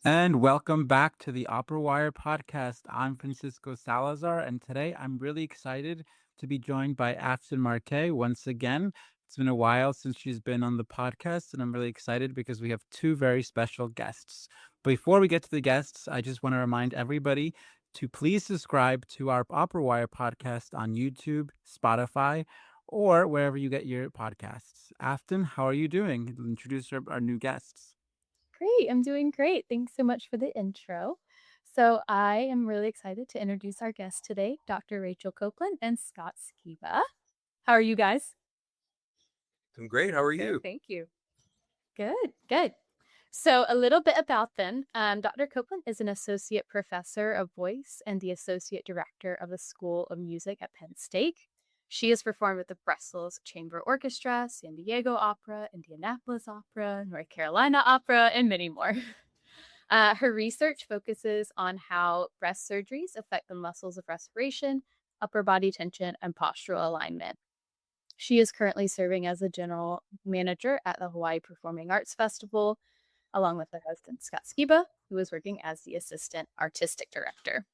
And welcome back to the Opera Wire podcast. I'm Francisco Salazar, and today I'm really excited to be joined by Afton Markay once again. It's been a while since she's been on the podcast, and I'm really excited because we have two very special guests. Before we get to the guests, I just want to remind everybody to please subscribe to our Opera Wire podcast on YouTube, Spotify, or wherever you get your podcasts. Afton, how are you doing? Introduce our new guests. Great, I'm doing great. Thanks so much for the intro. So, I am really excited to introduce our guests today, Dr. Rachel Copeland and Scott Skiba. How are you guys? I'm great. How are Good, you? thank you. Good, good. So, a little bit about them. Dr. Copeland is an associate professor of voice and the associate director of the School of Music at Penn State. She has performed with the Brussels Chamber Orchestra, San Diego Opera, Indianapolis Opera, North Carolina Opera, and many more. Her research focuses on how breast surgeries affect the muscles of respiration, upper body tension, and postural alignment. She is currently serving as a general manager at the Hawaii Performing Arts Festival, along with her husband, Scott Skiba, who is working as the assistant artistic director.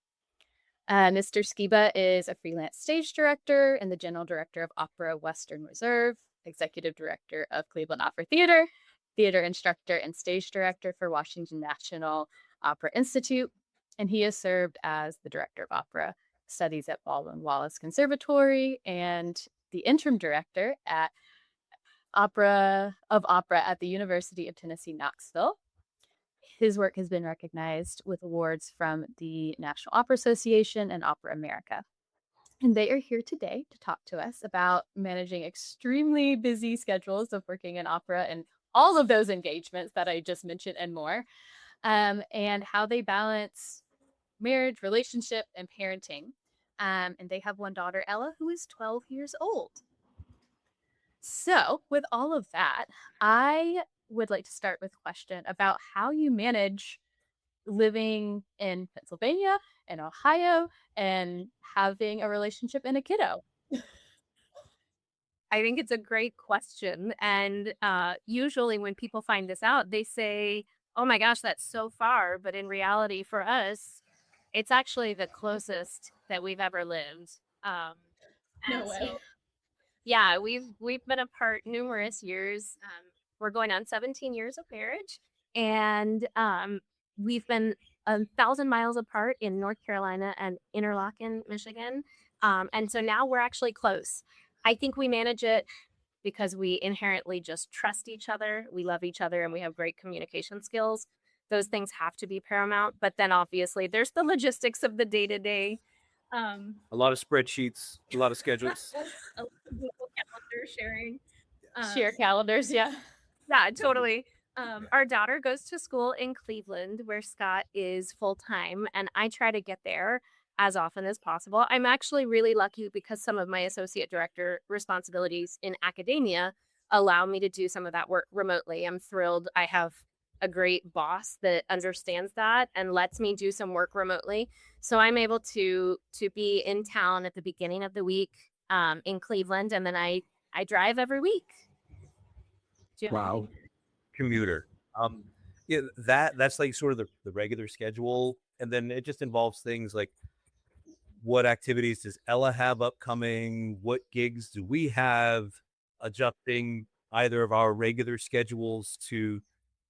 Mr. Skiba is a freelance stage director and the general director of Opera Western Reserve, executive director of Cleveland Opera Theater, theater instructor and stage director for Washington National Opera Institute, and he has served as the director of opera studies at Baldwin Wallace Conservatory and the interim director at Opera at the University of Tennessee, Knoxville. His work has been recognized with awards from the National Opera Association and Opera America. And they are here today to talk to us about managing extremely busy schedules of working in opera and all of those engagements that I just mentioned and more, and how they balance marriage, relationship, and parenting. And they have one daughter, Ella, who is 12 years old. So, with all of that, I would like to start with a question about how you manage living in Pennsylvania and Ohio and having a relationship and a kiddo. I think it's a great question. And usually, when people find this out, they say, oh my gosh, that's so far. But in reality, for us, it's actually the closest that we've ever lived. Um, No and way. so, yeah, we've been apart numerous years. We're going on 17 years of marriage, and we've been 1,000 miles apart in North Carolina and Interlaken, Michigan. And so now we're actually close. I think we manage it because we inherently just trust each other. We love each other and we have great communication skills. Those things have to be paramount. But then obviously there's the logistics of the day to day. A lot of spreadsheets, a lot of schedules. A lot of Google Calendar sharing. Share calendars, yeah. Yeah, totally. Our daughter goes to school in Cleveland, where Scott is full time, and I try to get there as often as possible. I'm actually really lucky because some of my associate director responsibilities in academia allow me to do some of that work remotely. I'm thrilled. I have a great boss that understands that and lets me do some work remotely. So I'm able to be in town at the beginning of the week in Cleveland, and then I drive every week. Do you have Wow. Commuter. Um, yeah, that's like sort of the regular schedule, and then it just involves things like what activities does Ella have upcoming? What gigs do we have? Adjusting either of our regular schedules to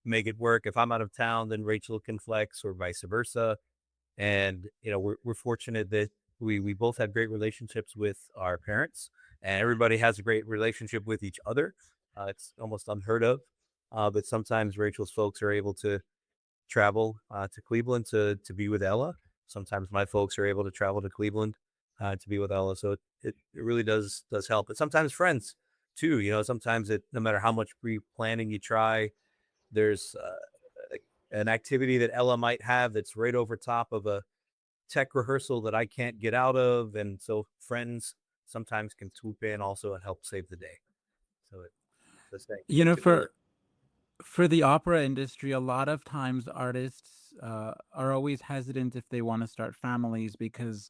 make it work. If I'm out of town, then Rachel can flex, or vice versa. And we're fortunate that we both have great relationships with our parents, and everybody has a great relationship with each other. It's almost unheard of, but sometimes Rachel's folks are able to travel to Cleveland to be with Ella. Sometimes my folks are able to travel to Cleveland to be with Ella. So it really does help. But sometimes friends too. Sometimes no matter how much pre-planning you try, there's an activity that Ella might have that's right over top of a tech rehearsal that I can't get out of, and so friends sometimes can swoop in also and help save the day. So it's the thing. You know, It really, for the opera industry, a lot of times artists are always hesitant if they want to start families because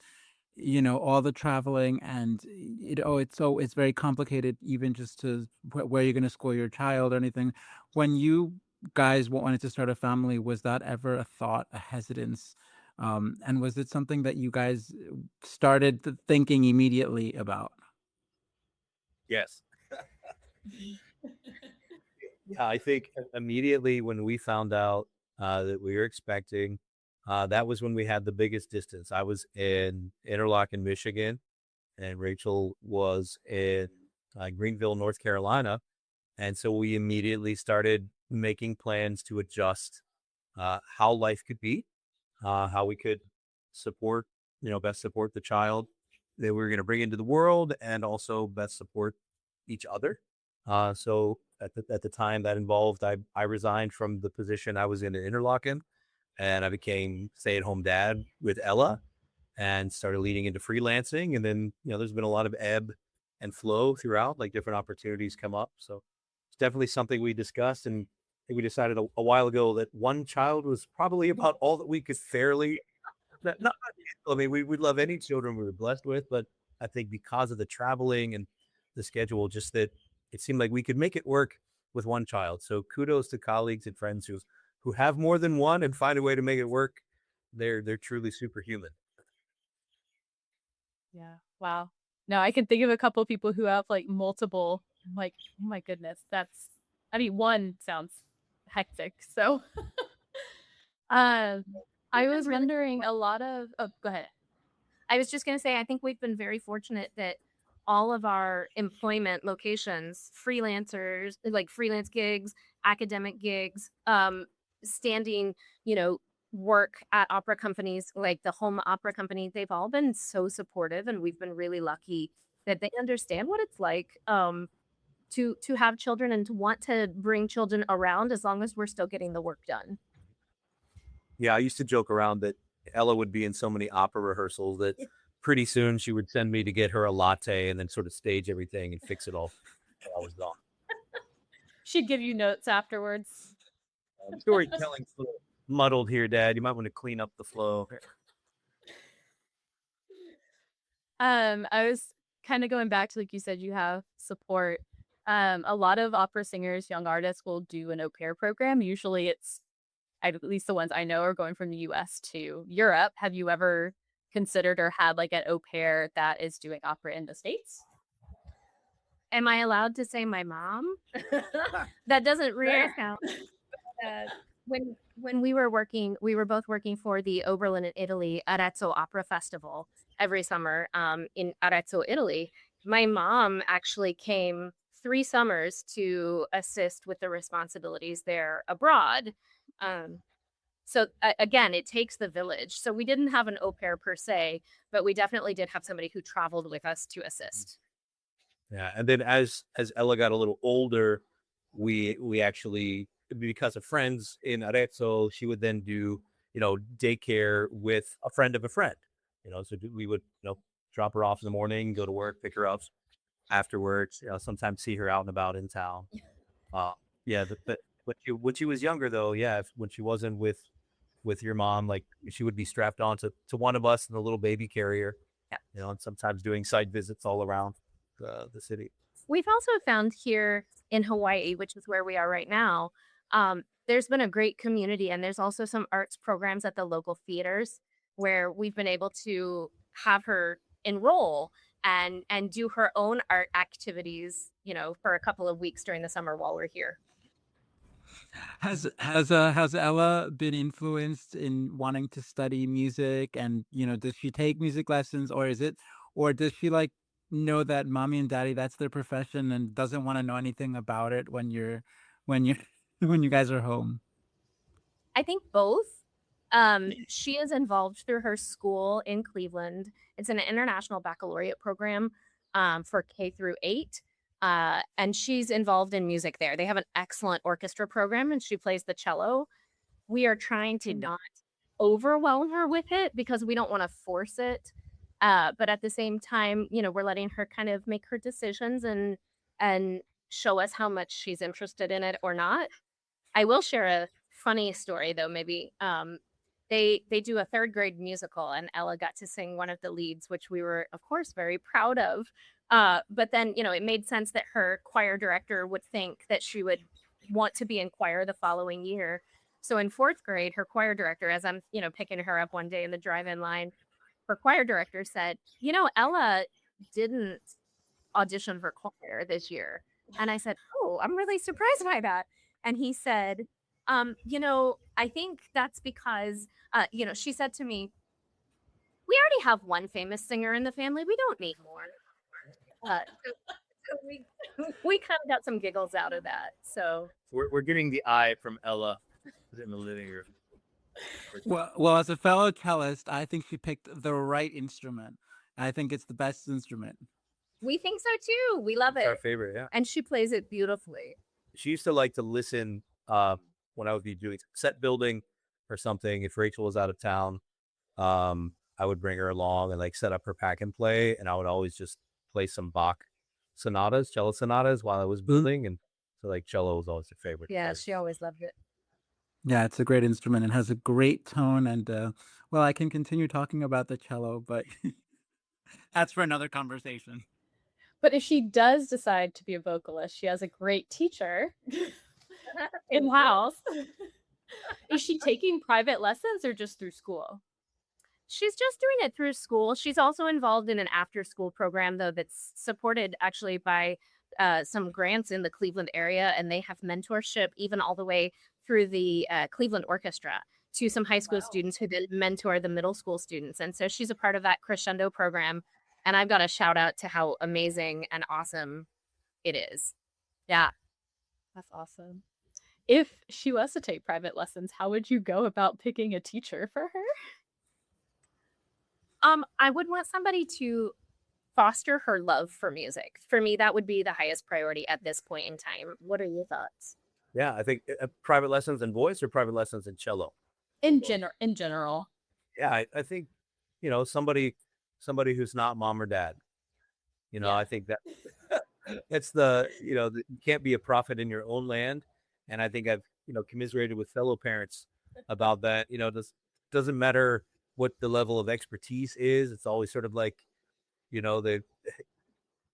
all the traveling and it's very complicated even just to where you're going to school your child or anything. When you guys wanted to start a family, was that ever a thought, a hesitance? And was it something that you guys started thinking immediately about? Yes. Yeah, I think immediately when we found out that we were expecting, that was when we had the biggest distance. I was in Interlochen, Michigan, and Rachel was in Greenville, North Carolina. And so we immediately started making plans to adjust how life could be, how we could support, best support the child that we were going to bring into the world and also best support each other. So at the time that involved, I resigned from the position I was in at Interlochen and I became stay-at-home dad with Ella and started leading into freelancing. And then, there's been a lot of ebb and flow throughout, like different opportunities come up. So it's definitely something we discussed. And I think we decided a while ago that one child was probably about all that we could fairly, not, I mean, we'd love any children we were blessed with, but I think because of the traveling and the schedule, just that it seemed like we could make it work with one child. So kudos to colleagues and friends who have more than one and find a way to make it work. They're truly superhuman. Yeah. Wow. No, I can think of a couple of people who have like multiple. I'm like, oh my goodness, I mean, one sounds hectic. So, um, I We've been was really wondering a lot of. Oh, go ahead. I was just going to say, I think we've been very fortunate that all of our employment locations, freelancers, like freelance gigs, academic gigs, standing, you know, work at opera companies like the home opera company, they've all been so supportive, and we've been really lucky that they understand what it's like to have children and to want to bring children around as long as we're still getting the work done. Yeah, I used to joke around that Ella would be in so many opera rehearsals that pretty soon she would send me to get her a latte and then sort of stage everything and fix it all while I was gone. She'd give you notes afterwards. Storytelling's a little muddled here, Dad. You might want to clean up the flow. I was kind of going back to like you said, you have support. A lot of opera singers, young artists will do an au pair program. Usually it's at least the ones I know are going from the US to Europe. Have you ever considered or had like an au pair that is doing opera in the States? Am I allowed to say my mom? That doesn't really count. When we were working, we were both working for the Oberlin in Italy Arezzo Opera Festival every summer in Arezzo, Italy. My mom actually came 3 summers to assist with the responsibilities there abroad. So again, it takes the village. So we didn't have an au pair per se, but we definitely did have somebody who traveled with us to assist. Yeah, and then as Ella got a little older, we actually, because of friends in Arezzo, she would then do daycare with a friend of a friend. So we would drop her off in the morning, go to work, pick her up afterwards. Sometimes see her out and about in town. Yeah, but when she was younger though, yeah, when she wasn't with your mom, like she would be strapped on to one of us in the little baby carrier. Yeah. And sometimes doing site visits all around the city. We've also found here in Hawaii, which is where we are right now, there's been a great community, and there's also some arts programs at the local theaters where we've been able to have her enroll and do her own art activities, for a couple of weeks during the summer while we're here. Has Ella been influenced in wanting to study music, and does she take music lessons, or does she like know that mommy and daddy, that's their profession, and doesn't want to know anything about it when you when you guys are home? I think both. She is involved through her school in Cleveland. It's an international baccalaureate program for K through 8. And she's involved in music there. They have an excellent orchestra program, and she plays the cello. We are trying to not overwhelm her with it because we don't want to force it. But at the same time, we're letting her kind of make her decisions and show us how much she's interested in it or not. I will share a funny story though, maybe. They do a 3rd grade musical, and Ella got to sing one of the leads, which we were, of course, very proud of. But then, it made sense that her choir director would think that she would want to be in choir the following year. So in fourth grade, her choir director, as I'm, picking her up one day in the drive-in line, her choir director said, Ella didn't audition for choir this year. And I said, oh, I'm really surprised by that. And he said, I think that's because, she said to me, we already have one famous singer in the family. We don't need more. So we kind of got some giggles out of that. So We're getting the eye from Ella in the living room. Well, as a fellow cellist, I think she picked the right instrument. I think it's the best instrument. we think so too. We love It's our it. favorite, yeah. And she plays it beautifully. She used to like to listen when I would be doing set building or something. If Rachel was out of town, I would bring her along and like set up her pack and play, and I would always just play some Bach sonatas, cello sonatas while I was building, and so like cello was always her favorite. Yeah, she always loved it. Yeah, it's a great instrument and has a great tone. And well, I can continue talking about the cello, but that's for another conversation. But if she does decide to be a vocalist, she has a great teacher in house. Is she taking private lessons or just through school? She's just doing it through school. She's also involved in an after-school program, though, that's supported actually by some grants in the Cleveland area, and they have mentorship even all the way through the Cleveland Orchestra to some high school students who then mentor the middle school students. And so she's a part of that crescendo program. And I've got to shout out to how amazing and awesome it is. Yeah. That's awesome. If she was to take private lessons, how would you go about picking a teacher for her? I would want somebody to foster her love for music. For me, that would be the highest priority at this point in time. What are your thoughts? Yeah, I think private lessons in voice or private lessons in cello. In general. Yeah, I think somebody who's not mom or dad. I think that it's you can't be a prophet in your own land, and I think I've commiserated with fellow parents about that. Doesn't matter what the level of expertise is. It's always sort of like the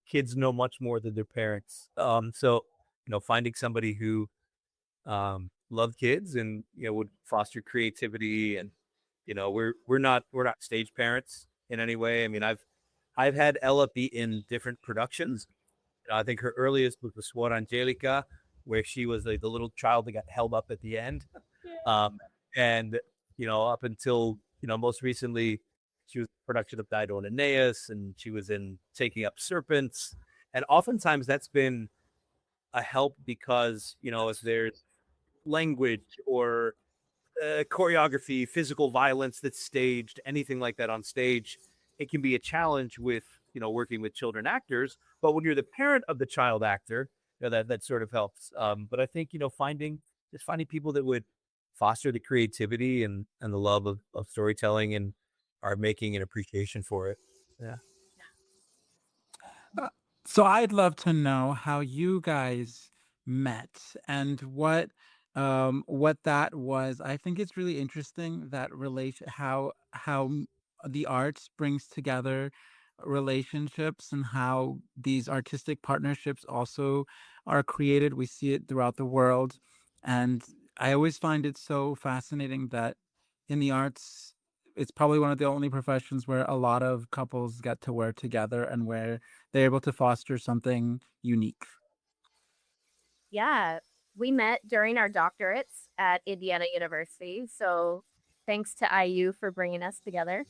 kids know much more than their parents. So finding somebody who loved kids and would foster creativity, and we're not stage parents in any way. I mean, I've had Ella be in different productions. I think her earliest was the Suor Angelica, where she was the little child that got held up at the end. And up until most recently, she was in the production of Dido and Aeneas, and she was in Taking Up Serpents. And oftentimes that's been a help because if there's language or choreography, physical violence that's staged, anything like that on stage, it can be a challenge with working with children actors. But when you're the parent of the child actor, that sort of helps. But I think finding people that would foster the creativity and the love of storytelling and are making an appreciation for it. Yeah. So I'd love to know how you guys met and what that was. I think it's really interesting that the arts brings together relationships and how these artistic partnerships also are created. We see it throughout the world, and I always find it so fascinating that in the arts, it's probably one of the only professions where a lot of couples get to work together and where they're able to foster something unique. Yeah, we met during our doctorates at Indiana University. So thanks to IU for bringing us together.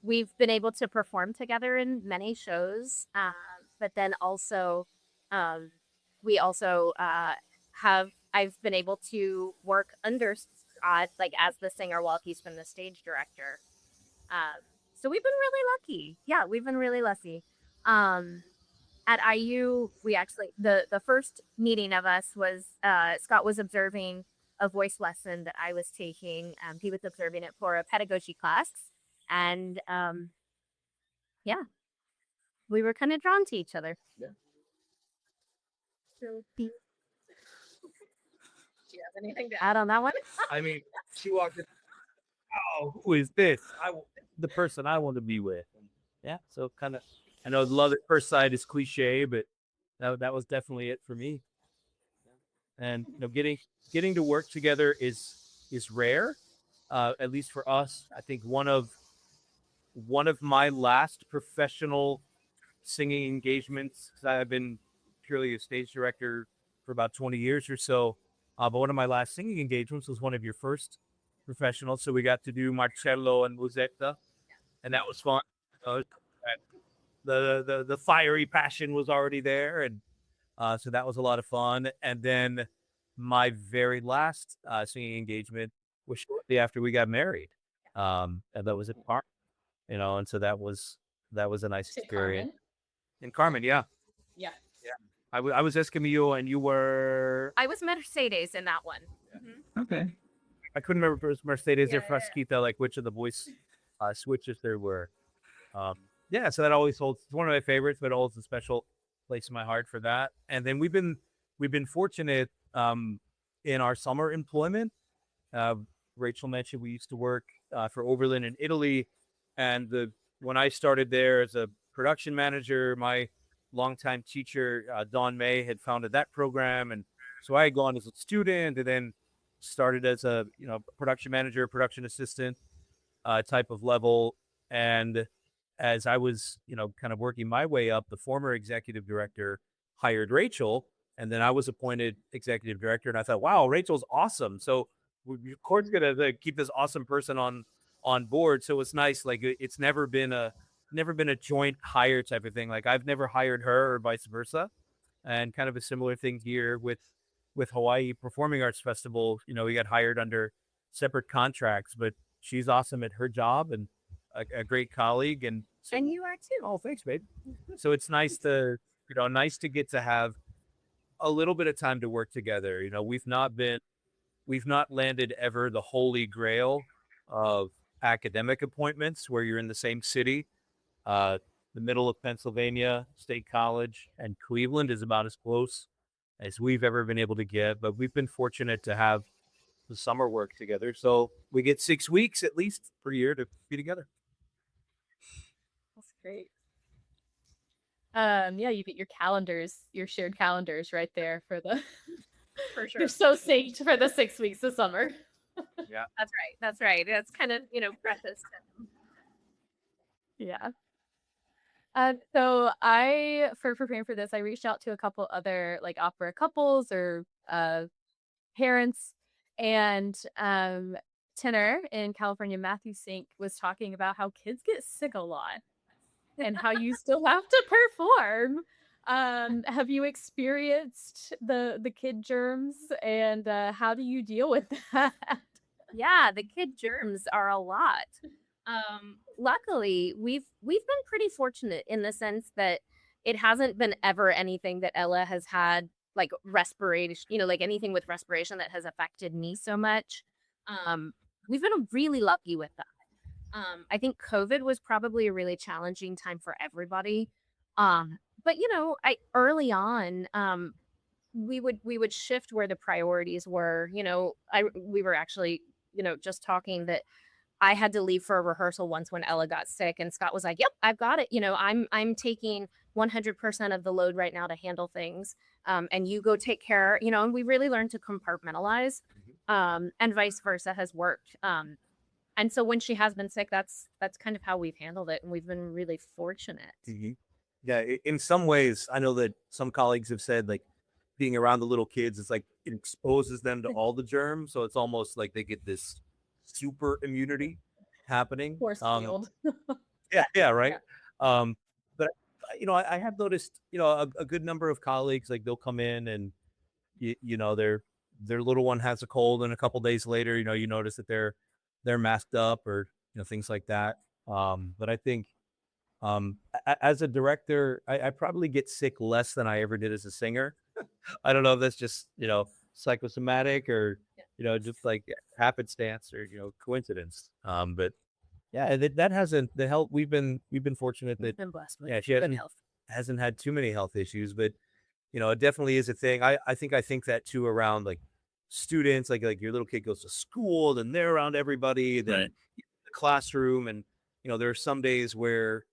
We've been able to perform together in many shows, but then also we also I've been able to work under Scott, like as the singer while he's been the stage director. So we've been really lucky. Yeah, we've been really lucky. At IU, we actually the first meeting of us was Scott was observing a voice lesson that I was taking. He was observing it for a pedagogy class, and yeah, we were kind of drawn to each other. Yeah. So, do you have anything to add on that one? I mean, she walked in. Oh, who is this? The person I want to be with. Yeah, so kind of. I know love at first sight is cliche, but that was definitely it for me. and getting to work together is rare, at least for us. I think one of my last professional singing engagements, 'cause I've been purely a stage director for about 20 years or so. But one of my last singing engagements was one of your first professionals. So we got to do Marcello and Musetta, and that was fun. Uh, the fiery passion was already there, and so that was a lot of fun. And then my very last singing engagement was shortly after we got married, and that was at Park, and so that was a nice To experience. Carmen. In Carmen, yeah. Yeah. Yeah. I was Escamillo and you were. I was Mercedes in that one. Okay. I couldn't remember if it was Mercedes or Yeah, yeah, Frasquita, like which of the voice switches there were. Yeah, so that always holds. It's one of my favorites, but it holds a special place in my heart for that. And then we've been fortunate in our summer employment. Uh, Rachel mentioned we used to work for Oberlin in Italy, and when I started there as a production manager, my longtime teacher Don May had founded that program, and so I had gone as a student, and then started as a production manager, production assistant type of level. And as I was kind of working my way up, the former executive director hired Rachel, and then I was appointed executive director. And I thought, wow, Rachel's awesome. So of course gonna keep this awesome person on board. So it's nice. Like it's never been a joint hire type of thing. Like I've never hired her or vice versa. And kind of a similar thing here with Hawaii Performing Arts Festival. We got hired under separate contracts, but she's awesome at her job and a great colleague. And so, And you are too. oh, thanks, babe. So it's nice to get to have a little bit of time to work together. We've not landed ever the holy grail of academic appointments where you're in the same city. The middle of Pennsylvania State College and Cleveland is about as close as we've ever been able to get, but we've been fortunate to have the summer work together. So we get 6 weeks at least per year to be together. That's great. Yeah, you get your shared calendars right there for the For sure. You're so synced for the 6 weeks of summer. Yeah. That's right. That's kind of, precious. Yeah. So for preparing for this, I reached out to a couple other like opera couples or parents, and tenor in California, Matthew Sink, was talking about how kids get sick a lot and how you still have to perform. Have you experienced the kid germs, and how do you deal with that? Yeah, the kid germs are a lot. Luckily, we've been pretty fortunate in the sense that it hasn't been ever anything that Ella has had like respiration, like anything with respiration that has affected me so much. We've been really lucky with that. I think COVID was probably a really challenging time for everybody. But I early on, we would shift where the priorities were. We were actually, just talking that I had to leave for a rehearsal once when Ella got sick, and Scott was like, "Yep, I've got it. I'm taking 100% of the load right now to handle things, and you go take care." And we really learned to compartmentalize, and vice versa has worked. And so when she has been sick, that's kind of how we've handled it, and we've been really fortunate. Mm-hmm. Yeah, in some ways, I know that some colleagues have said like being around the little kids, it's like it exposes them to all the germs, so it's almost like they get this super immunity happening. Force field. Yeah, right. Yeah. But I have noticed, a good number of colleagues, like they'll come in and their little one has a cold, and a couple days later, you notice that they're masked up or things like that. But I think as a director, I probably get sick less than I ever did as a singer. I don't know if that's just psychosomatic or just like happenstance or coincidence. But yeah, that hasn't the health. We've been fortunate that Been blessed with she good health. hasn't had too many health issues, but it definitely is a thing. I think that too around like students, like your little kid goes to school, then they're around everybody, then Right. the classroom, and there are some days where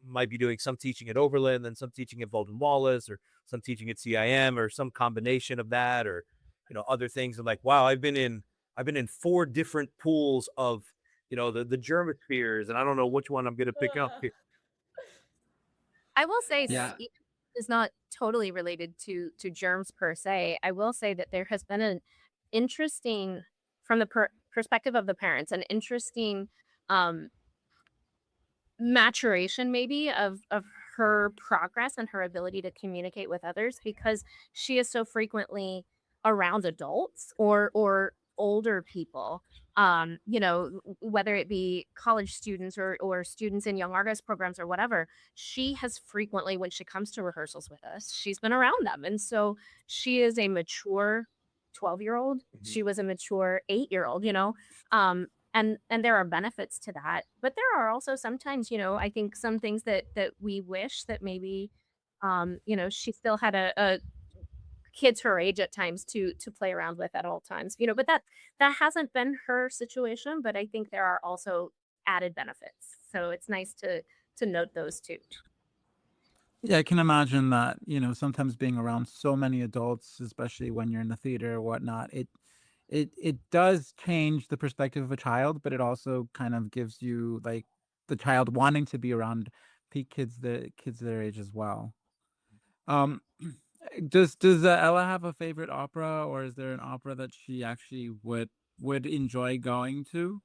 might be doing some teaching at Overland, then some teaching at Bolden Wallace, or some teaching at CIM, or some combination of that, or other things. I'm like, wow, I've been in 4 different pools of the German spheres, and I don't know which one I'm going to pick up here. I will say Yeah. is not totally related to germs per se. I will say that there has been an interesting, from the perspective of the parents, an interesting maturation maybe of her progress and her ability to communicate with others, because she is so frequently around adults or older people, whether it be college students or students in young artist programs or whatever. She has frequently, when she comes to rehearsals with us, she's been around them, and so she is a mature 12-year-old. She was a mature 8-year-old, and there are benefits to that, but there are also sometimes, I think some things that we wish that maybe she still had a kids her age at times to play around with at all times, but that hasn't been her situation. But I think there are also added benefits, so it's nice to note those too. Yeah, I can imagine that, sometimes being around so many adults, especially when you're in the theater or whatnot, it does change the perspective of a child, but it also kind of gives you like the child wanting to be around peak kids their age as well. Um, does Ella have a favorite opera, or is there an opera that she actually would enjoy going to?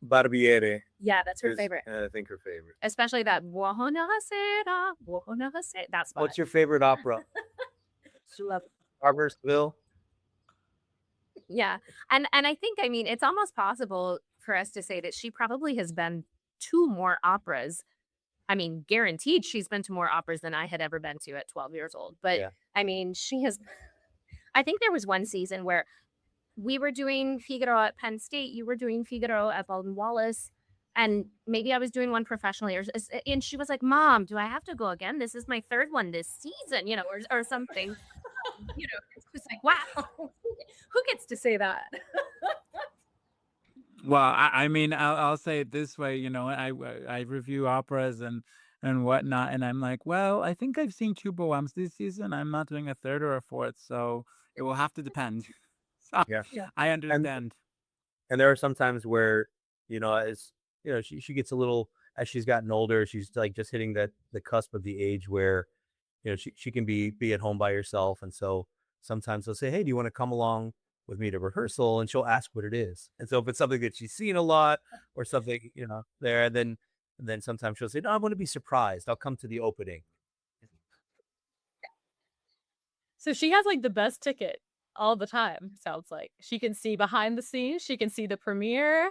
Barbiere Yeah, that's her is, favorite, I think, her favorite. especially that buonasera, buonasera, that spot. What's your favorite opera? She loves. Barbersville. Yeah. And I think, I mean, it's almost possible for us to say that she probably has been to more operas. I mean, guaranteed she's been to more operas than I had ever been to at 12 years old. But Yeah. I mean, I think there was one season where we were doing Figaro at Penn State, you were doing Figaro at Bolden Wallace, and maybe I was doing one professionally, and she was like, "Mom, do I have to go again? This is my 3rd one this season," or something. It's just like, wow, who gets to say that? Well, I mean, I'll say it this way, I review operas and whatnot, and I'm like, well, I think I've seen 2 Bohèmes this season. I'm not doing a 3rd or a 4th, so it will have to depend. So Yeah. Yeah. I And understand. there are some times where, as she gets a little, as she's gotten older, she's like just hitting the cusp of the age where, she can be at home by herself. And so sometimes they'll say, "Hey, do you want to come along with me to rehearsal?" And she'll ask what it is. And so if it's something that she's seen a lot or something, there, then sometimes she'll say, "No, I want to be surprised. I'll come to the opening." So she has like the best ticket all the time, sounds like. She can see behind the scenes, she can see the premiere.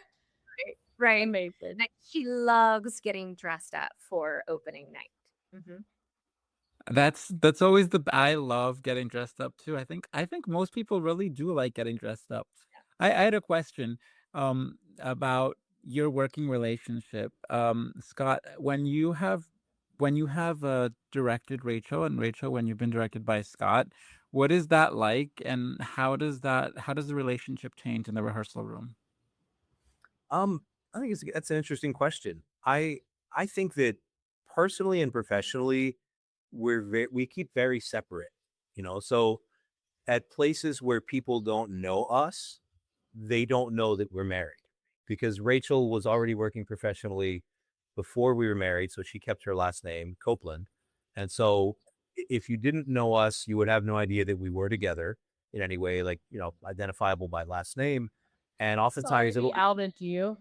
Right. Amazing. Like, she loves getting dressed up for opening night. Mhm. That's always I love getting dressed up too. I think most people really do like getting dressed up. I had a question about your working relationship. Scott, when you have directed Rachel, and Rachel when you've been directed by Scott, what is that like, and how does the relationship change in the rehearsal room? I think that's an interesting question. I think that personally and professionally, we keep very separate. So at places where people don't know us, they don't know that we're married, because Rachel was already working professionally before we were married, so she kept her last name, Copeland. And so if you didn't know us, you would have no idea that we were together in any way, like, identifiable by last name. And Sorry, oftentimes it'll Alvin, to you.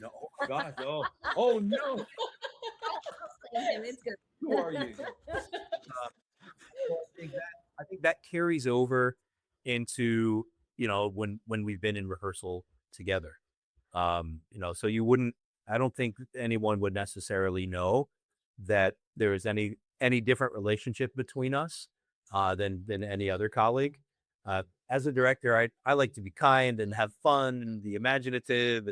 no, oh my God, no. Oh no. It's good. Who are you? So I think that carries over into, when we've been in rehearsal together. So I don't think anyone would necessarily know that there is any different relationship between us than any other colleague. As a director, I like to be kind and have fun and be imaginative.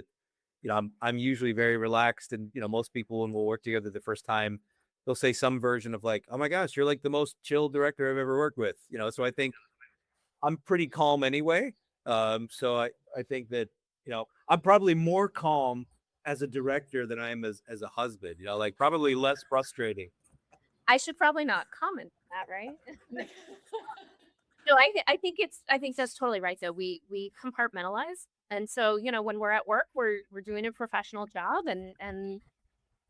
I'm usually very relaxed, and most people, when we'll work together the first time, they'll say some version of like, "Oh my gosh, you're like the most chill director I've ever worked with." So I think I'm pretty calm anyway. So I think that I'm probably more calm as a director than I am as a husband. You know, like probably less frustrating. I should probably not comment on that, right? No, I think that's totally right though. We compartmentalize. And so, when we're at work, we're doing a professional job and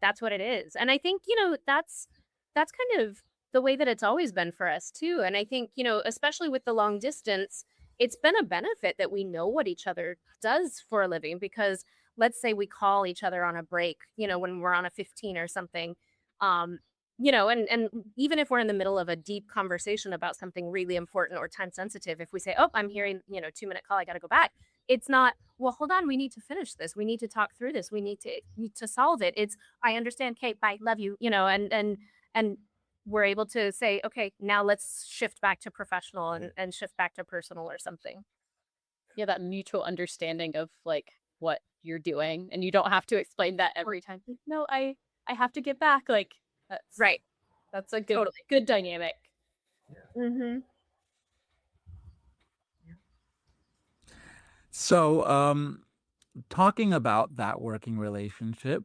that's what it is. And I think, that's kind of the way that it's always been for us too. And I think, especially with the long distance, it's been a benefit that we know what each other does for a living because let's say we call each other on a break, when we're on a 15 or something. Um, and even if we're in the middle of a deep conversation about something really important or time sensitive, if we say, "Oh, I'm hearing, 2-minute call, I got to go back." It's not, "Well, hold on, we need to finish this. We need to talk through this. We need to solve it." It's, "I understand, Kate. Bye. Love you." And we're able to say, "Okay, now let's shift back to professional and shift back to personal or something." Yeah, that mutual understanding of like what you're doing, and you don't have to explain that every time. Like, no, I have to get back. Like that's Right. That's a good Totally. good dynamic. Mm-hmm. So, talking about that working relationship,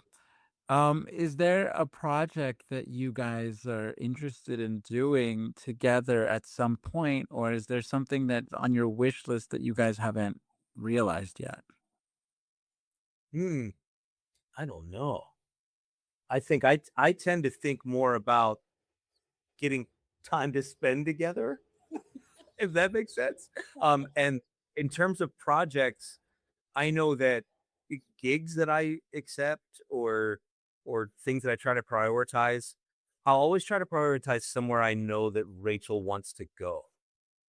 is there a project that you guys are interested in doing together at some point, or is there something that's on your wish list that you guys haven't realized yet? I don't know. I think I tend to think more about getting time to spend together, if that makes sense. And in terms of projects, I know that gigs that I accept or things that I try to prioritize, I'll always try to prioritize somewhere I know that Rachel wants to go.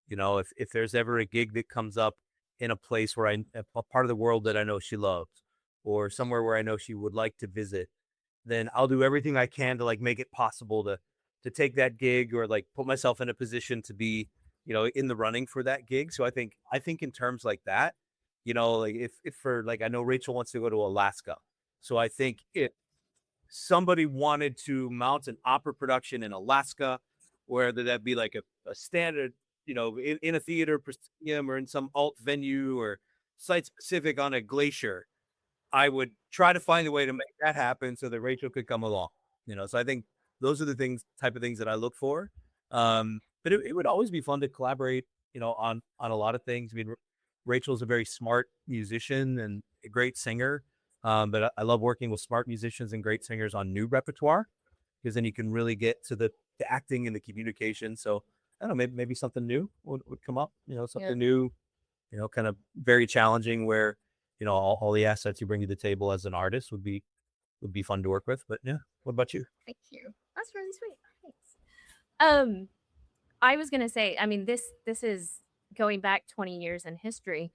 You know, if there's ever a gig that comes up in a place where a part of the world that I know she loves, or somewhere where I know she would like to visit, then I'll do everything I can to like make it possible to take that gig or like put myself in a position to be, in the running for that gig. So I think in terms like that, like if for like I know Rachel wants to go to Alaska. So I think if somebody wanted to mount an opera production in Alaska, whether that be like a standard, in a theater proscenium or in some alt venue or site specific on a glacier, I would try to find a way to make that happen so that Rachel could come along. So I think those are the type of things that I look for. But it would always be fun to collaborate, on a lot of things. I mean, Rachel's a very smart musician and a great singer. But I love working with smart musicians and great singers on new repertoire because then you can really get to the acting and the communication. So I don't know, maybe something new would come up, something new, kind of very challenging where, all the assets you bring to the table as an artist would be fun to work with. But yeah, what about you? Thank you. That's really sweet. Thanks. I was gonna say, I mean, this is going back 20 years in history.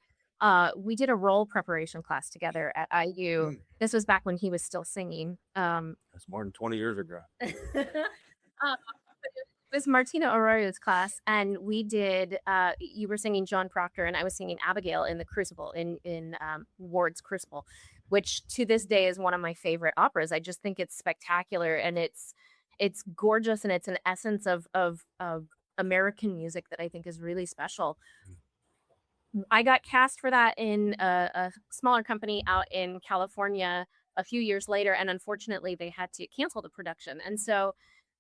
We did a role preparation class together at IU. This was back when he was still singing. That's more than 20 years ago. It was Martina Arroyo's class, and we did. You were singing John Proctor, and I was singing Abigail in the Crucible in Ward's Crucible, which to this day is one of my favorite operas. I just think it's spectacular, and it's gorgeous, and it's an essence of American music that I think is really special. I got cast for that in a smaller company out in California a few years later, and unfortunately, they had to cancel the production, and so.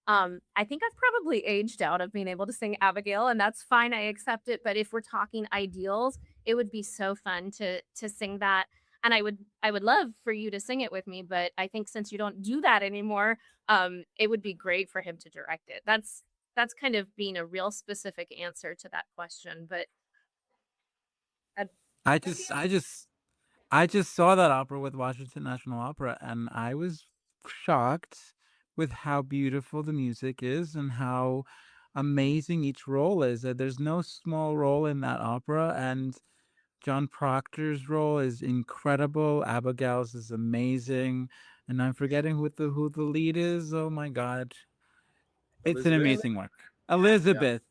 I think I've probably aged out of being able to sing Abigail, and that's fine. I accept it. But if we're talking ideals, it would be so fun to sing that, and I would love for you to sing it with me. But I think since you don't do that anymore, it would be great for him to direct it. That's kind of being a real specific answer to that question. But I just, I just, I just saw that opera with Washington National Opera, and I was shocked with how beautiful the music is and how amazing each role is. There's no small role in that opera, and John Proctor's role is incredible. Abigail's is amazing, and I'm forgetting who the lead is. Oh my God, it's an Elizabeth? amazing work. Elizabeth.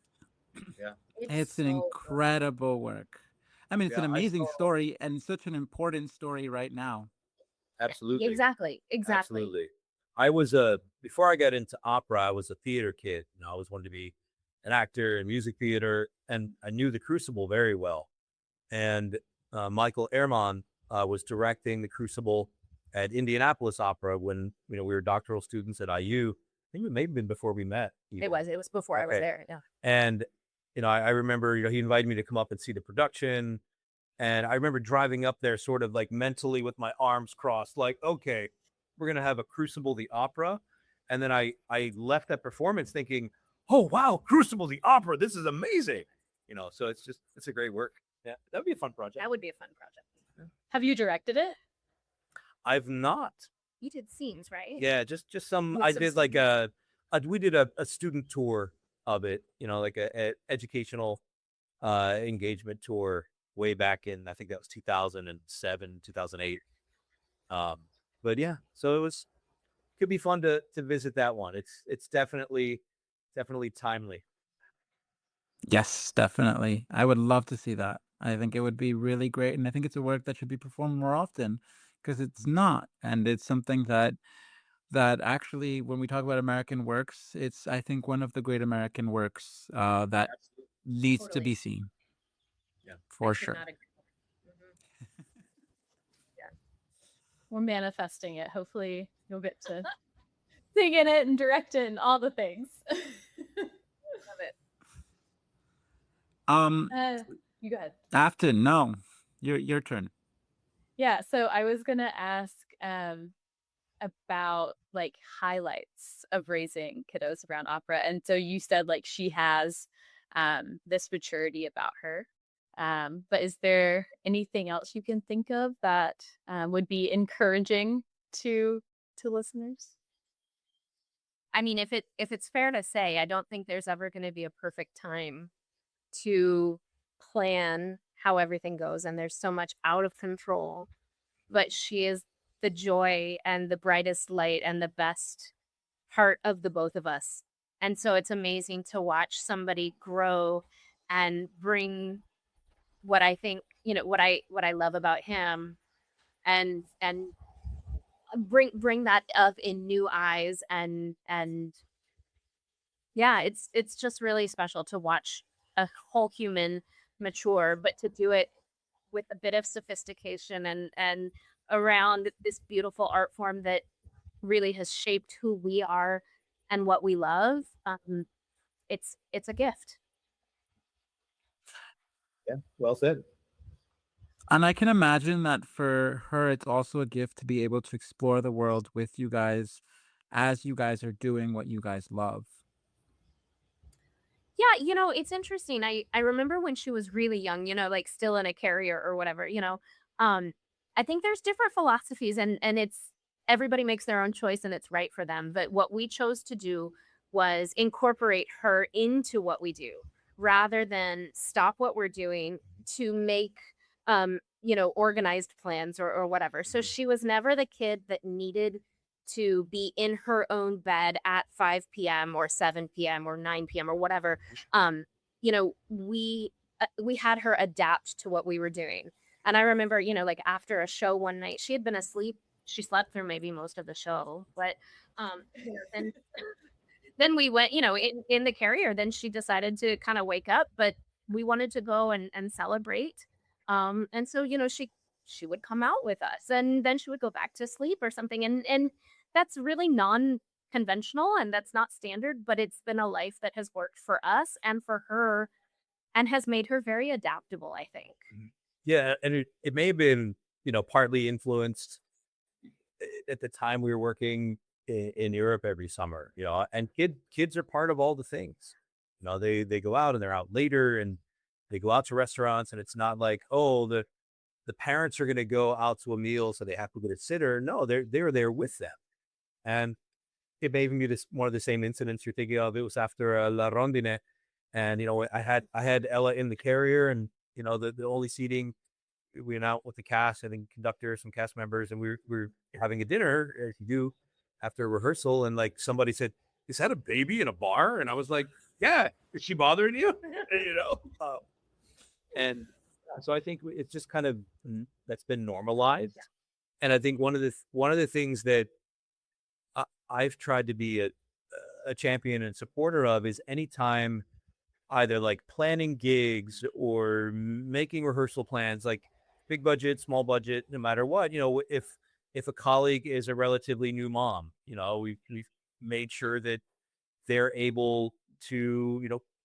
Yeah. It's an incredible work. I mean, it's Yeah, an I amazing saw story and such an important story right now. absolutely. exactly. Absolutely. I was before I got into opera, I was a theater kid. I always wanted to be an actor in music theater, and I knew the Crucible very well. And Michael Ehrman was directing the Crucible, at Indianapolis Opera when we were doctoral students at IU. I think it may have been before we met. It was before I was there. Yeah. And I remember he invited me to come up and see the production, and I remember driving up there sort of like mentally with my arms crossed, like, okay, we're gonna have a Crucible the Opera. And then I left that performance thinking, oh wow, Crucible the Opera, this is amazing. So it's a great work. Yeah, that would be a fun project. That would be a fun project. Have you directed it? I've not. You did scenes, right? Yeah, just some. With I some did like we did a student tour of it. Like a educational engagement tour way back in, I think that was 2007, 2008. But yeah, so could be fun to visit that one. It's definitely timely. Yes, definitely. I would love to see that. I think it would be really great, and I think it's a work that should be performed more often because it's not, and it's something that actually, when we talk about American works, it's, I think, one of the great American works that needs to Totally. be seen. Yeah, for I could sure. not agree more. We're manifesting it. Hopefully, you'll get to sing in it and direct it and all the things. Love it. You go ahead. Afton, no, your turn. Yeah, so I was gonna ask about like highlights of raising kiddos around opera, and so you said like she has this maturity about her. But is there anything else you can think of that would be encouraging to listeners? I mean, if it's fair to say, I don't think there's ever going to be a perfect time to plan how everything goes, and there's so much out of control. But she is the joy and the brightest light and the best part of the both of us. And so it's amazing to watch somebody grow and bring what I think, what I love about him, and bring that up in new eyes, and yeah, it's just really special to watch a whole human mature, but to do it with a bit of sophistication and around this beautiful art form that really has shaped who we are and what we love. It's a gift. Yeah, well said. And I can imagine that for her, it's also a gift to be able to explore the world with you guys as you guys are doing what you guys love. Yeah, it's interesting. I remember when she was really young, like still in a carrier or whatever, I think there's different philosophies, and it's everybody makes their own choice and it's right for them. But what we chose to do was incorporate her into what we do rather than stop what we're doing to make organized plans or whatever. So she was never the kid that needed to be in her own bed at 5 p.m. or 7 p.m. or 9 p.m. or whatever. We had her adapt to what we were doing. And I remember, like after a show one night, she had been asleep. She slept through maybe most of the show, but then we went, in the carrier. Then she decided to kind of wake up, but we wanted to go and celebrate. And so, she would come out with us, and then she would go back to sleep or something. And that's really non-conventional, and that's not standard, but it's been a life that has worked for us and for her and has made her very adaptable, I think. Yeah, and it may have been, partly influenced at the time we were working in Europe every summer, and kids are part of all the things. They go out and they're out later, and they go out to restaurants, and it's not like, oh, the parents are going to go out to a meal, so they have to get a sitter. No, they're there with them. And it may even be one of the same incidents you're thinking of. It was after La Rondine, and I had Ella in the carrier, and the only seating, we went out with the cast and the conductor, some cast members, and we were having a dinner as you do after rehearsal, and like somebody said, "Is that a baby in a bar?" And I was like, "Yeah, is she bothering you?" And so I think it's just kind of that's been normalized. Yeah. And I think one of the things that I've tried to be a champion and supporter of is anytime either like planning gigs or making rehearsal plans, like big budget, small budget, no matter what, if if a colleague is a relatively new mom, we've made sure that they're able to,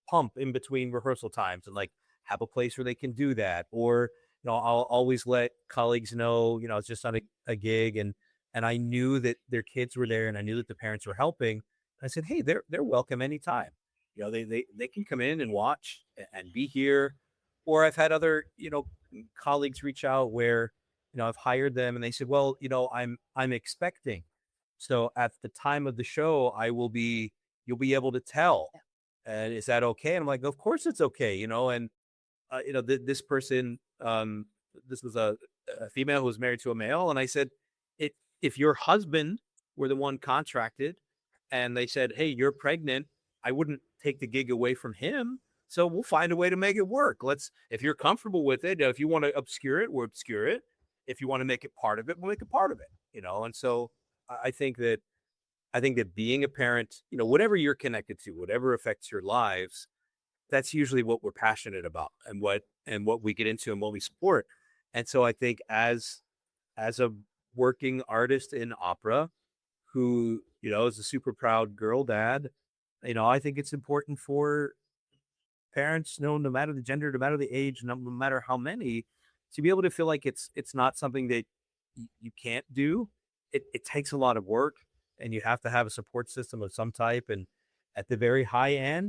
pump in between rehearsal times and like have a place where they can do that. Or, I'll always let colleagues know, it's just on a gig, and I knew that their kids were there and I knew that the parents were helping. I said, hey, they're welcome anytime. They can come in and watch and be here. Or I've had other, colleagues reach out where, I've hired them and they said, well, I'm expecting. So at the time of the show, you'll be able to tell. And is that okay? And I'm like, of course it's okay, and this person, this was a female who was married to a male. And I said, if your husband were the one contracted and they said, hey, you're pregnant, I wouldn't take the gig away from him. So we'll find a way to make it work. If you're comfortable with it, if you want to obscure it, we'll obscure it. If you want to make it part of it, we'll make it part of it, And so I think that being a parent, whatever you're connected to, whatever affects your lives, that's usually what we're passionate about and what we get into and what we support. And so I think as a working artist in opera who, is a super proud girl dad, I think it's important for parents, no matter the gender, no matter the age, no matter how many, to be able to feel like it's not something that you can't do. It takes a lot of work, and you have to have a support system of some type. And at the very high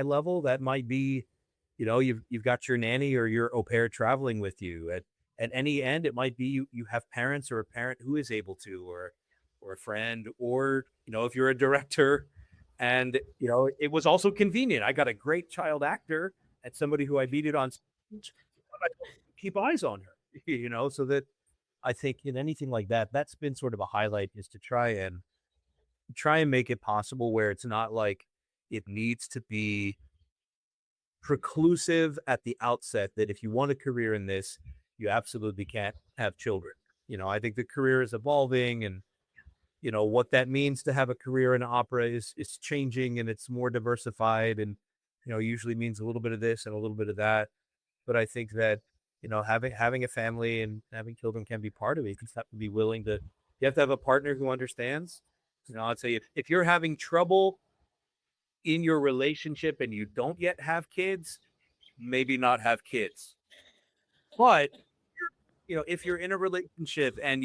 level, that might be, you've got your nanny or your au pair traveling with you. At any end, it might be you have parents or a parent who is able to, or a friend, or, if you're a director. And, it was also convenient. I got a great child actor and somebody who I needed on stage. I keep eyes on her, so that I think in anything like that, that's been sort of a highlight, is to try and make it possible where it's not like it needs to be preclusive at the outset that if you want a career in this, you absolutely can't have children. I think the career is evolving, and what that means to have a career in opera is changing, and it's more diversified, and usually means a little bit of this and a little bit of that. But I think that having a family and having children can be part of it. You just have to be willing to. You have to have a partner who understands. I'd say if you're having trouble in your relationship and you don't yet have kids, maybe not have kids. But if you're in a relationship and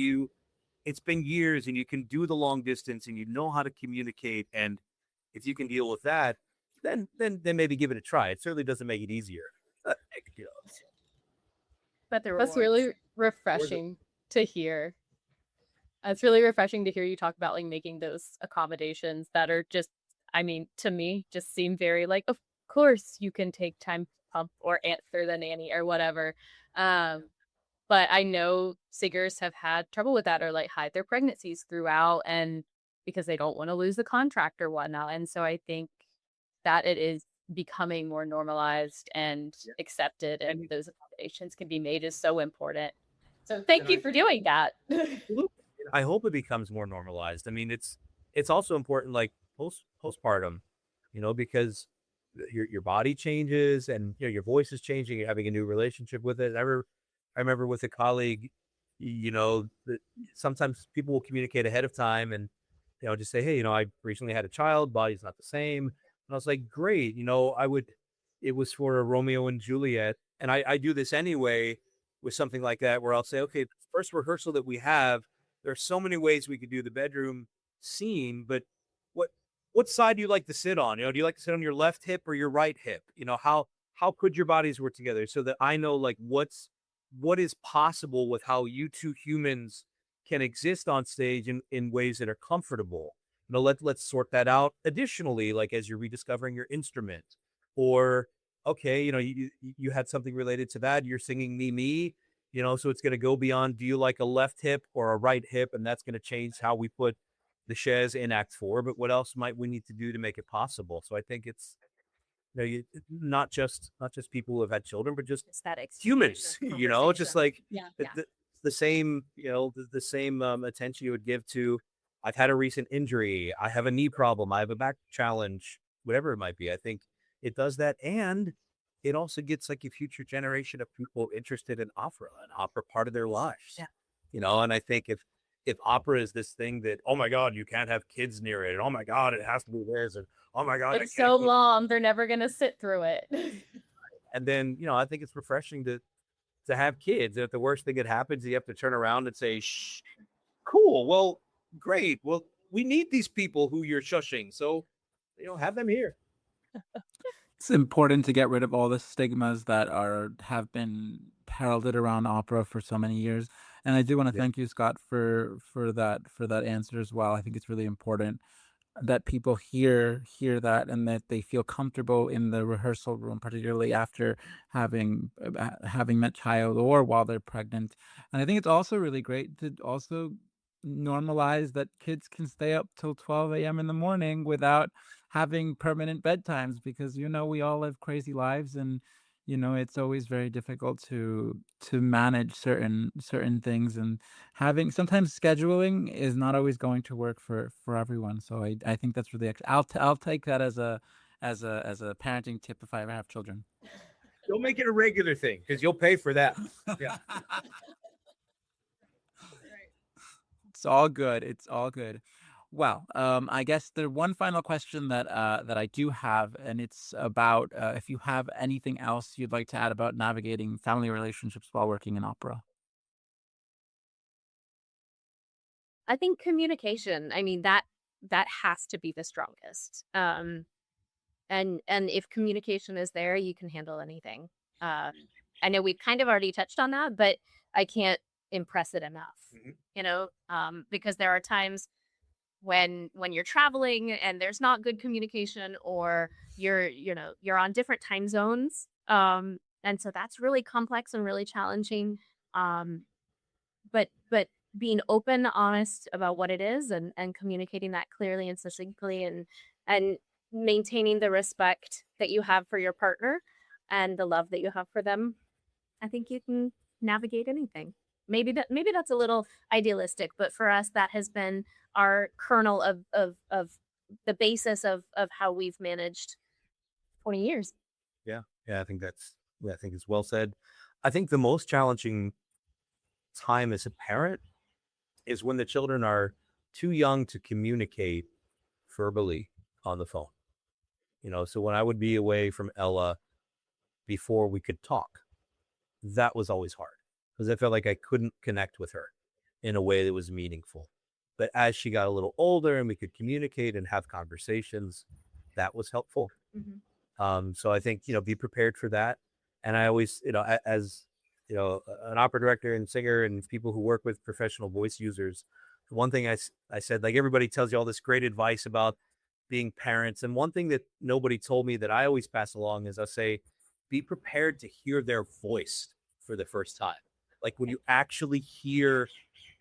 it's been years and you can do the long distance and you know how to communicate, and if you can deal with that, then maybe give it a try. It certainly doesn't make it easier. You know, But that's really refreshing to hear. It's really refreshing to hear you talk about like making those accommodations that are just, I mean, to me, just seem very like, of course you can take time to pump or answer the nanny or whatever. But I know singers have had trouble with that, or like hide their pregnancies throughout, and because they don't want to lose the contract or whatnot. And so I think that it is becoming more normalized and accepted, and those accommodations can be made is so important. So thank you for doing that. I hope it becomes more normalized. I mean, it's also important, like postpartum, because your body changes, and your voice is changing. You're having a new relationship with it. I remember with a colleague, that sometimes people will communicate ahead of time and just say, hey, I recently had a child, body's not the same. And I was like, great, it was for a Romeo and Juliet. And I do this anyway with something like that, where I'll say, okay, the first rehearsal that we have, there are so many ways we could do the bedroom scene, but what side do you like to sit on? Do you like to sit on your left hip or your right hip? How could your bodies work together, so that I know like what is possible with how you two humans can exist on stage in ways that are comfortable. Let's sort that out. Additionally, like as you're rediscovering your instrument, or okay, you had something related to that. You're singing me, so it's going to go beyond. Do you like a left hip or a right hip? And that's going to change how we put the chaise in Act 4. But what else might we need to do to make it possible? So I think it's not just people who have had children, but just Aesthetics, humans. Just like Yeah. the same, the same attention you would give to. I've had a recent injury. I have a knee problem. I have a back challenge. Whatever it might be. I think it does that, and it also gets like a future generation of people interested in opera, an opera part of their lives. Yeah. And I think if opera is this thing that, oh my God, you can't have kids near it, and oh my God, it has to be this, and oh my God, I It's can't. so long, they're never gonna sit through it. And then, I think it's refreshing to have kids. If the worst thing that happens, you have to turn around and say, shh, cool. Well, great. Well, we need these people who you're shushing. So, have them here. It's important to get rid of all the stigmas that have been heralded around opera for so many years. And I do want to Yeah. thank you, Scott, for that answer as well. I think it's really important that people hear that and that they feel comfortable in the rehearsal room, particularly after having met child or while they're pregnant. And I think it's also really great to also normalize that kids can stay up till 12 a.m. in the morning without having permanent bedtimes, because we all live crazy lives, and it's always very difficult to manage certain things, and having sometimes scheduling is not always going to work for everyone. So I think that's really I'll take that as a parenting tip if I ever have children. Don't make it a regular thing because you'll pay for that. Yeah. It's all good. It's all good. Well, I guess the one final question that I do have, and it's about if you have anything else you'd like to add about navigating family relationships while working in opera. I think communication. I mean, that has to be the strongest. And if communication is there, you can handle anything. Uh, I know we've kind of already touched on that, but I can't impress it enough. Because there are times when you're traveling and there's not good communication, or you're on different time zones, and so that's really complex and really challenging. Um, but being open, honest about what it is, and communicating that clearly and succinctly, and maintaining the respect that you have for your partner and the love that you have for them, I think you can navigate anything. Maybe that's a little idealistic, but for us that has been our kernel of the basis of how we've managed 20 years. Yeah. Yeah. I think it's well said. I think the most challenging time as a parent is when the children are too young to communicate verbally on the phone. So when I would be away from Ella before we could talk, that was always hard because I felt like I couldn't connect with her in a way that was meaningful. But as she got a little older and we could communicate and have conversations, that was helpful. So I think, be prepared for that. And I always, as an opera director and singer and people who work with professional voice users, one thing I said, like, everybody tells you all this great advice about being parents. And one thing that nobody told me that I always pass along is I say, be prepared to hear their voice for the first time. Like when you actually hear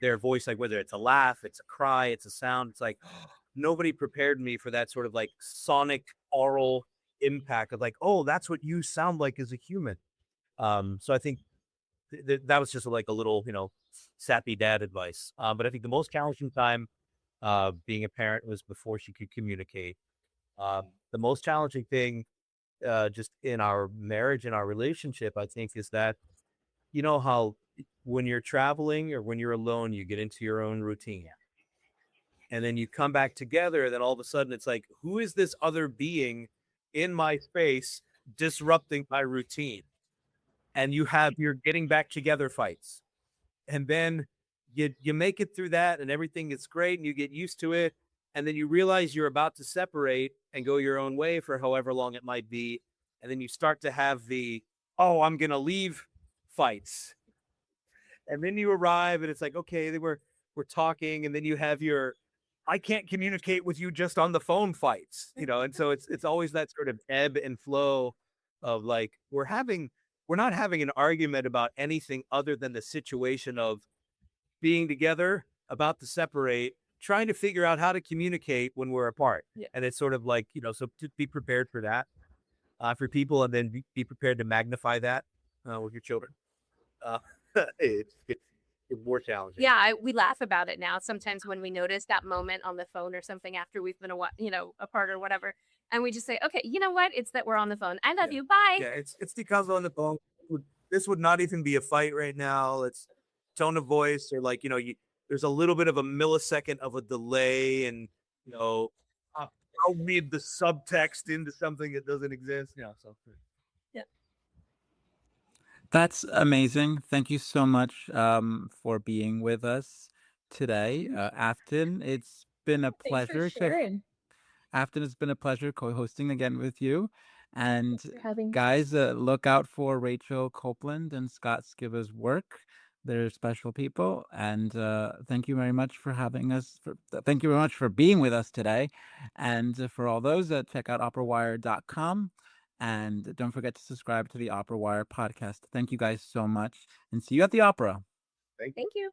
their voice, like whether it's a laugh, it's a cry, it's a sound, it's like, nobody prepared me for that sort of like sonic aural impact of like, oh, that's what you sound like as a human. So I think that was just like a little, sappy dad advice. But I think the most challenging time being a parent was before she could communicate. The most challenging thing just in our marriage and our relationship, I think, is that, how when you're traveling or when you're alone, you get into your own routine. And then you come back together, and then all of a sudden it's like, who is this other being in my space disrupting my routine? And you're getting back together fights. And then you make it through that and everything is great and you get used to it. And then you realize you're about to separate and go your own way for however long it might be. And then you start to have oh, I'm going to leave fights. And then you arrive and it's like, okay, we're talking. And then you have I can't communicate with you just on the phone fights, and so it's always that sort of ebb and flow of like, we're not having an argument about anything other than the situation of being together, about to separate, trying to figure out how to communicate when we're apart. Yeah. And it's sort of like, so to be prepared for that for people, and then be prepared to magnify that with your children. It's more challenging. Yeah, we laugh about it now sometimes when we notice that moment on the phone or something after we've been apart or whatever, and we just say, okay, you know what, it's that we're on the phone, I love you, bye. Yeah, it's because on the phone, this would not even be a fight right now. It's tone of voice, or like, there's a little bit of a millisecond of a delay, and I'll read the subtext into something that doesn't exist. So That's amazing. Thank you so much for being with us today. Afton, it's been a Thanks for pleasure to sharing. Afton, it's been a pleasure co-hosting again with you. And Thanks for having me. guys, look out for Rachel Copeland and Scott Skiba's work. They're special people. And thank you very much for having us. Thank you very much for being with us today. And for all those, check out operawire.com. And don't forget to subscribe to the Opera Wire podcast. Thank you guys so much. And see you at the opera. thank you. Thank you.